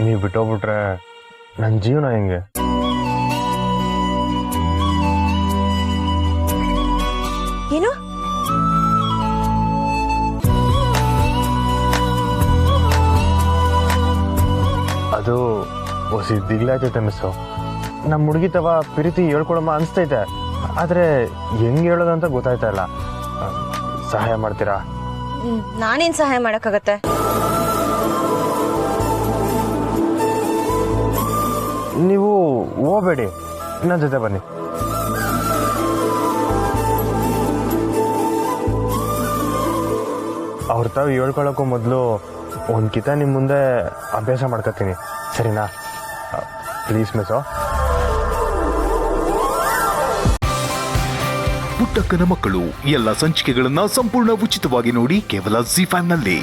ನೀವು ಬಿಟ್ಟೋಗ್ಬಿಟ್ರೆ ನನ್ನ ಜೀವನ ಹೆಂಗೆ? ಏನು? ಅದು ಹೊಸಿ ದಿಗ್ಲಾಯ್ತೈತೆ ಮಿಸ್ಸು. ನಮ್ಮ ಹುಡುಗಿ ತವ ಪ್ರೀತಿ ಹೇಳ್ಕೊಳಮ್ಮ ಅನಿಸ್ತೈತೆ, ಆದರೆ ಹೆಂಗೆ ಹೇಳೋದಂತ ಗೊತ್ತಾಯ್ತಾ ಇಲ್ಲ. ಸಹಾಯ ಮಾಡ್ತೀರಾ? ನಾನೇನು ಸಹಾಯ ಮಾಡೋಕ್ಕಾಗತ್ತೆ? ನೀವು ಹೋಗಬೇಡಿ, ನನ್ನ ಜೊತೆ ಬನ್ನಿ. ಅವ್ರ ತಾವು ಹೇಳ್ಕೊಳಕ್ಕೂ ಮೊದಲು ಒಂದು ಕಿತ ನಿಮ್ಮ ಮುಂದೆ ಅಭ್ಯಾಸ ಮಾಡ್ಕೊತೀನಿ, ಸರಿನಾ? Please miss. ಪುಟ್ಟಕ್ಕನ ಮಕ್ಕಳು ಎಲ್ಲ ಸಂಚಿಕೆಗಳನ್ನ ಸಂಪೂರ್ಣ ಉಚಿತವಾಗಿ ನೋಡಿ ಕೇವಲ ZEE5 ನಲ್ಲಿ.